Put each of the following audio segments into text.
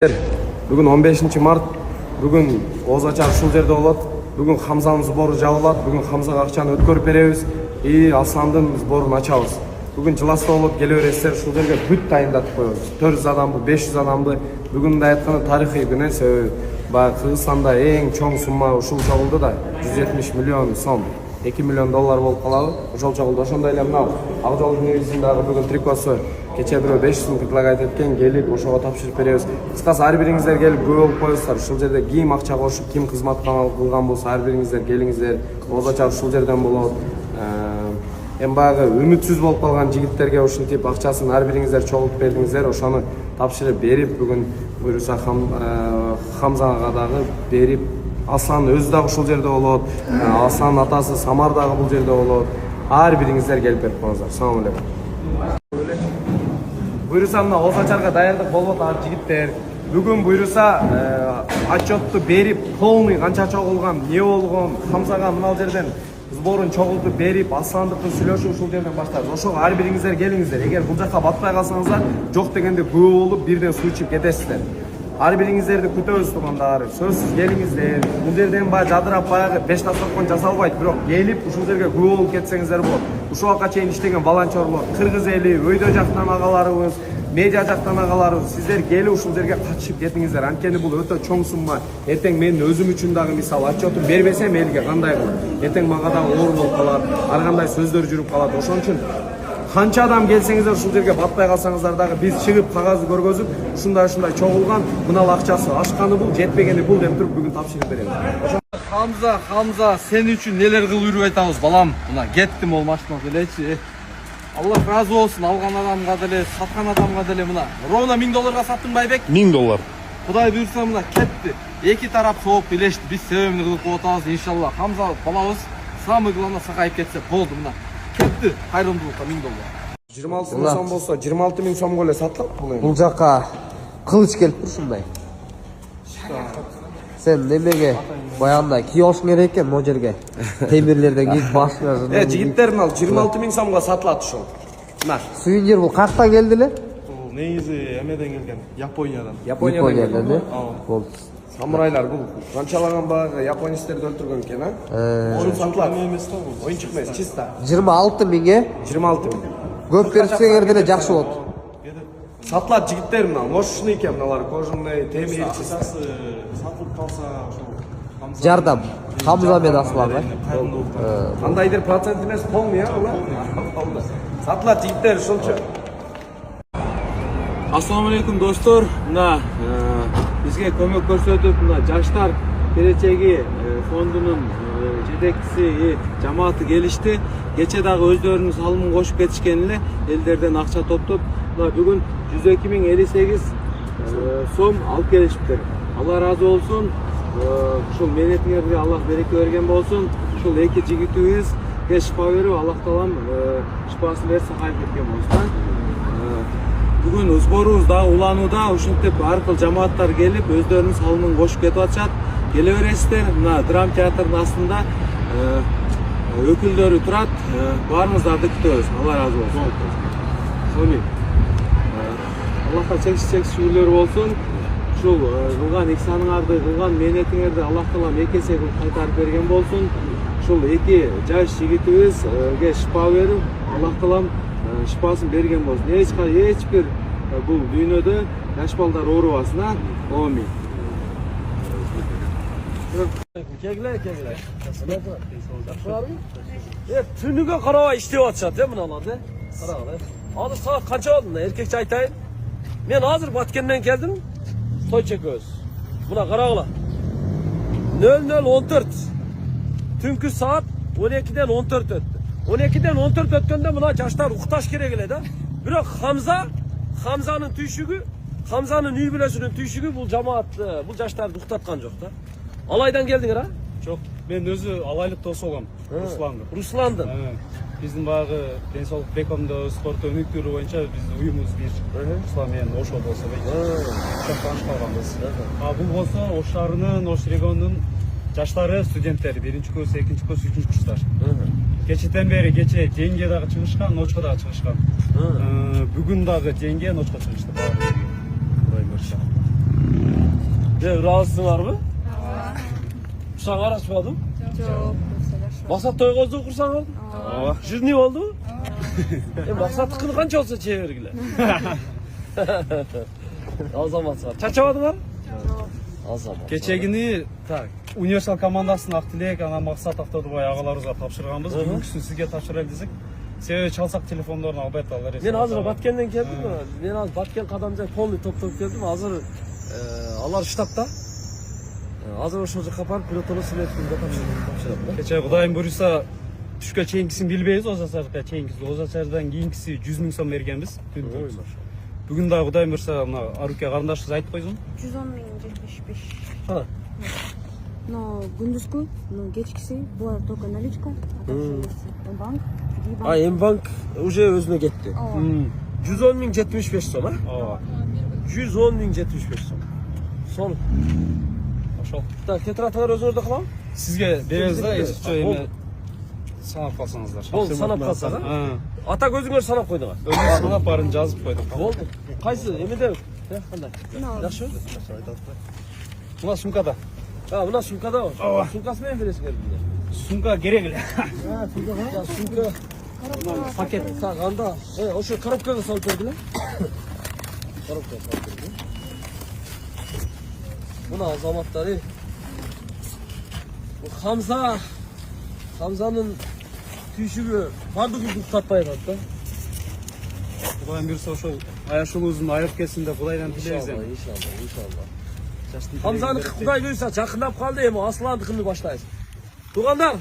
Бүгін 15 март, бүгін Озачар ушул жерде болот. Бүгін Хамзанын сбору жабылат. Бүгін Хамзага акчаны өткөрүп беребиз. Асландын сборун ачабыз. Бүгін жыласта болот, келе бересиздер. Ушул жерге бүт дайындатып коебуз. 400 адамды, 500 адамды. Бүгүн да айтканы тарыхый күн себеби Кыргызстанда эң чоң сумма ушул чогулду да 170 миллион сом. 2 миллион доллар болуп калабы. Ошол чогулду ошондой эле мынау Ак жолдун негизиндагы бүгүн трикосу кече бирөө 500 сом предлагать эткен, келип ошого тапшырып беребиз. Кыскасы ар бириңиздер келип көп болуп коесуздар. Ушул жерде ким акча кошуп, ким кызмат кылган болсо ар бириңиздер келиңиздер. Озачар ушул жерден болот. Эми баягы үмүтсүз болуп калган жигиттерге ушинтип акчасын ар бириңиздер чогултуп бердиңиздер. Ошону тапшырып берип, бүгүн буюрса Хамзага дагы берип, Аслан өзү дагы ушул жерде болот. Асланын атасы Самар дагы бул жерде болот. Ар бириңиздер келип берип коңуздар. Салам алейкум. Буюрса мына Озачарга даярдык болот ар жигиттер. Бүгүн буюрса отчетту берип, полный канча чогулган, не болгон, Хамзага мына жерден сборун чогултуп берип, Асландыкты сүйлөшүп ушул жерден баштайбыз. Ошого ар бириңиздер келиңиздер. Эгер бул жакка батпай калсаңыздар, жок дегенде күбө болуп бирден суу ичип кетесиздер. Ар бириңиздерди күтөбүз туугандар. Сөзсүз келиңиздер. Бул жерден баягы жадырап баягы 5 таштакон жасалбайт, бирок келип ушул жерге күбө болуп кетсеңиздер болот. Ушул вакытка чейин иштеген волонтерлор, кыргыз эли, өйдө жактан агаларыбыз, медиа жактан агаларыбыз, сиздер келип ушул жерге катышып кетиңиздер. Анткени бул өтө чоң сумма. Эртең мен өзүм үчүн дагы мисалы отчетун бербесем элге кандай кылат? Эртең мага дагы оор болуп калат, ар кандай сөздөр жүрүп калат. Ошон үчүн канча адам келсеңиздер ушул жерге батпай калсаңыздар дагы биз чыгып кагазды көргөзүп, ушундай чогулган, мына акчасы ашканы бул, жетпегени бул деп туруп бүгүн тапшырып беребиз. Хамза, сен үчүн нелер кылып үйрөп айтабыз, балам. Мына кеттим ол машина делечи. Аллах разы болсун, алган адамга деле, саткан адамга деле мына. Ровно 1000 долларга саттың Байбек? 1000 доллар. Кудай буйрса мына кетти. Эки тарап сооп билешти. Биз себебин кылып атабыз иншалла. Хамза балабыз самый главный сакайып кетсе болду мына. Кетти. Кайрымдуулукка 1000 доллар. 26 миң сом болсо 26 миң сомго эле сатылат бул эми. Бул жакка кылыч келип турушундай. Сен немеге баягындай кийошуң керек экен могу жерге. Темирлерден кийип башына. Жигиттер мына 26 миң сомго сатылат ушул. Мына Сүйүнжөр бул каяктан келди эле? Бул негизи эмеден келген, Япониядан. Япониядан келди. Болду. Самурайлар бул канчалаган баягы японецтерди өлтүргөн экен, Ошол сатылат. Оюнчук эмес, чисто. 26 миңге 26 миң. көп берсеңер деле жакшы болот. Сатылат жигиттер мына, ношучный экен мыналар, кожаный, темир, чисто. Сатылып калса ошол Жардам. Хамза менен Асланга. Кандайдыр процент эмес, полный, Полный. Сатылат жигиттер ушулчу. Ассаламу алейкум достор. Мына бизге көмөк көрсөтүп, мына жаштар келечеги фондунун жетекчиси, жамааты келишти. Кече дагы өздөрүнүн салымын кошуп кетишкен эле, элдерден акча топтоп, мына бүгүн 102.058 сом алып келишиптир. Алла разы болсун. Ушул менетиңерге Аллах береке берген болсун. Ушул эки жигитибизге шифа берип, Аллах таалам шифасын берсе кайып кеткен болсун. Бүгүн сборубуз дагы уланууда, ушинтип ар кыл жамааттар келип, өздөрүнүн салымын кошуп кетип атышат. Келе бересиздер, мына драм театрдын астында өкүлдөрү турат. Баарыңыздарды күтөбүз. Алла разы болсун. Сонун. Аллахка чексиз шүгүрлөр болсун. Ушул кылган ихсаныңарды, кылган менетиңерди Аллах таалам эки эсе кылып кайтарып берген болсун. Ушул эки жаш жигитибизге шифа берип, Аллах таалам шифасын берген болсун. Эч бир бул дүйнөдө жаш балдар оорубасын. Амин. Kegler. Tünüge karava işliyor atacak değil mi lan de? Adı saat kaça oldun da erkekçe aytayın. Ben hazır Batken'den geldim. Toy çekiyoruz. Buna karavla. 00:14. Tünkü saat 12'den 14 öttü. 12'den 14 ötkende buna yaşlar uktaş kere gele de. Bırak Hamza'nın tüyşüğü, Hamza'nın üybilesinin tüyşüğü bu cemaat, bu yaşlar uktatkan yok da. Alaydan geldin ha? Çok. Ben özü alaylык дос болгом. Ruslandın. Биздин баягы Денсаулык Бекомдо спорт өнүктүрүү боюнча биздин уюмубуз бир. Руслан менен Ошо болсо чоң таанышып калганбыз. Бул болсо Ош шаарынын, Ош регионунун жаштары, студенттери, 1-курс, 2-курс, 3-курстар. Кечеден бери кече Жеңге дагы чыгышкан, Ночко дагы чыгышкан. Бүгүн дагы Жеңге, Ночко чыгышты. Кудай буйрса. ыраазысыңарбы? Курсаңар ачпадым? Жок. Максат тойгозду курсаңар? Жирний болду? Максаттыкын канча болсо чее бергиле. Азаматсыңар. Чачабадыңар? Азамат. Кечегини так универсал командасынын Актилек анан Максат Автодубай агаларыбызга тапшырганбыз. Бүгүнкүсүн сизге тапшырайын десек. Себеби чалсак телефондорун албайт алар. Мен азыр Баткенден келдим. Мен азыр Баткен кадамжай полный топтоп келдим. Азыр алар штабта. Азыр ошол жака барып пилотону сүйлөткөнгө тапшырдым. Кече Кудайым буюрса түшкө чейинкисин билбейбиз, Озачарга чейинкиси. Озачардан кийинкиси 100 000 сом бергенбиз. Бүгүн да Кудайым буюрса мына Аруке карындашыбыз айтып койсун. 110 000 75. Кана. Но күндүзгү, но кечкиси булар только наличка, а также банк. Мбанк уже өзүнө кетти. 110 000 75 сом, а? Ооба. 110 000 75 сом. Сол. Ошол. Так, тетрадыңар өзүңөрдө калам? Сизге беребиз да, эсче эми санап калсаңыздар. Болду, санап калсак, а? Ата көзүңөр санап койдуңар. Өзү санап барын жазып койдук. Болду. Кайсы? Эмеде? Кандай? Жакшыбы? Мына сумкада. Мына сумкада бар. Сумкасы менен бересиңер бизге. Сумка керек эле. Сумка. Пакет. Так, анда, ошо коробкага салып бергиле. Коробкага салып бергиле. Мына азаматтар, Хамзанын түйшүгү бардыгын уктатпай атат да. Кудайым буюрса ошол аяшылуубуздун айырып кетсин деп Кудайдан тилейбиз эми. Иншалла. Хамзаны Кудай буюрса жакындап калды, эми Асландыкын баштайбыз. Туугандар,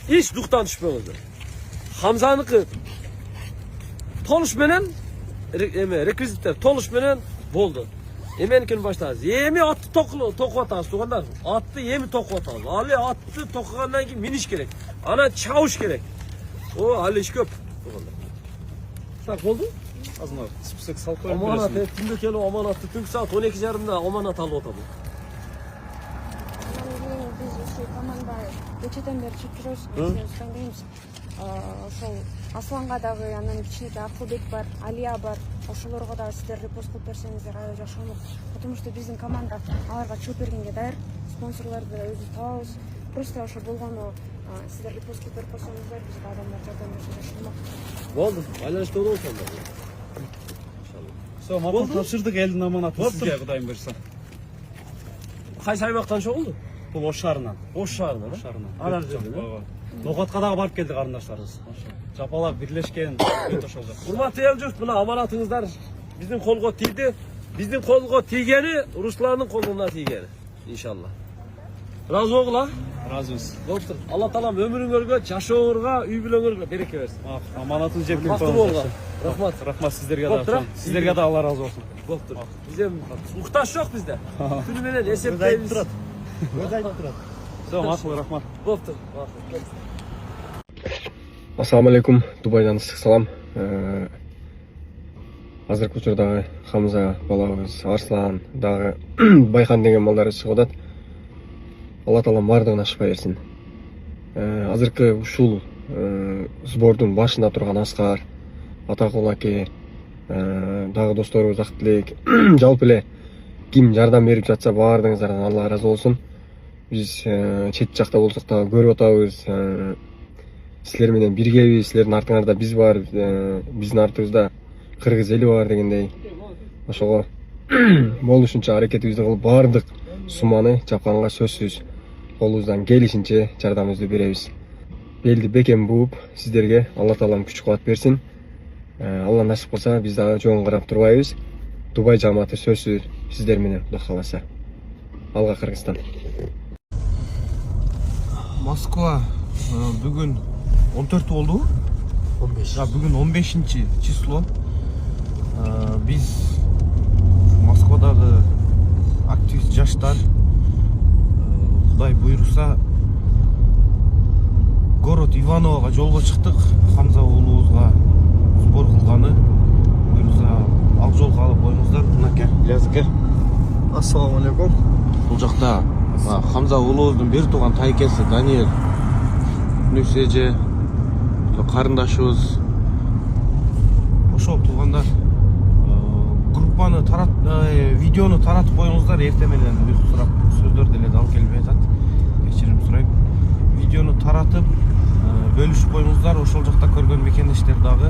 эч дуктан түшпөңүздөр. Хамзаныкы толуш менен реквизиттер толуш менен болду. Эменикini баштайбыз. Эми атты токуп атабыз, туугандар. Атты эми токуп атабыз. Али атты токугандан кийин миниш керек. Анан чабыш керек. Али иш көп, туугандар. Так, болду? Азыр список салып коюп Аманат, бересиң. түндө келип аманатты түнкү саат 12:30-да аманат алып атабыз. Биз ушул команда кечеден бери чыгып жүрөбүз, дейбиз. Ошол Асланга дагы анан кичинекей Акылбек бар, Алия бар. Ошолорго дагы сиздер репост кылып берсеңиздер аябай жакшы болмок. Потому что биздин команда аларга чөп бергенге даяр. Спонсорлорду да өзүбүз табабыз. Просто ошо болгону сиздер репост кылып берип койсоңуздар, бизге адамдар жардам берсе жакшы болмок. Болду, байланышта болобуз анда. Со, макул тапшырдык элдин аманатын сизге, Кудайым буюрса. Кайсы аймактан чогулду? Бул Ош шаарынан. Ош шаарынан, Ош шаарынан. Анар жерден. Нокотко дагы барып келди карындаштарыбыз. Жапалап бирлешкен бүт ошол жак. Урматтуу эл журт, мына аманатыңыздар биздин колго тийди. Биздин колго тийгени Русландын колуна тийгени. Иншалла. Разы болгула? Разыбыз. Болуптур. Алла таалам өмүрүңөргө, жашооңорго, үй бүлөңөргө береке берсин. Аманатын жеп Бактылуу болгула. Рахмат. Рахмат сиздерге Болуптур, да. Сиздерге да Алла разы болсун. Болуптур. Биз эми укташ жок бизде. Түнү менен эсептейбиз. Өзү айтып турат. Со, макул, рахмат. Болуптур. Ассаламу алейкум, Дубайдан ыстык салам. Азыркы учурдагы Хамза балабыз, Арслан дагы Байхан деген балдары чыгып атат. Алла таалам бардыгына шыпа берсин. Азыркы ушул сбордун башында турган Аскар, Атакул аке, дагы досторубуз Актилек, жалпы эле ким жардам берип жатса баардыгыңыздардан Алла ыраазы болсун. Биз чет жакта болсок дагы көрүп атабыз. Силер менен биргебиз, силердин артыңарда биз бар, биздин артыбызда кыргыз эли бар дегендей. Ошого болушунча аракетибизди кылып баардык сумманы чапканга сөзсүз колубуздан келишинче жардамыбызды беребиз. Белди бекем бууп, сиздерге Алла таалам күч кубат берсин. Алла насип кылса биз дагы жоң карап турбайбыз. Дубай жамааты сөзсүз сиздер менен, Кудай кааласа. Алга Кыргызстан. Москва бүгүн 14 болду. 15. Бүгүн 15 число. Биз Москвадагы активист жаштар Кудай буйруса город Иванового жолго чыктык. Хамза уулубузга сбор кылганы. Буйруса ал жолго алып коюңуздар. Мынакей, жазыке. Ассаламу алейкум. Бул жакта Хамза уулубуздун бир тууган тайкеси Даниэль Нүсеже карындашыбыз. Ошол туугандар группаны видеону таратып коюңуздар, эртең менен уйку сурап сөздөр деле алып келбей атат. Кечирим сурайм. Видеону таратып бөлүшүп коюңуздар, ошол жакта көргөн мекендештер дагы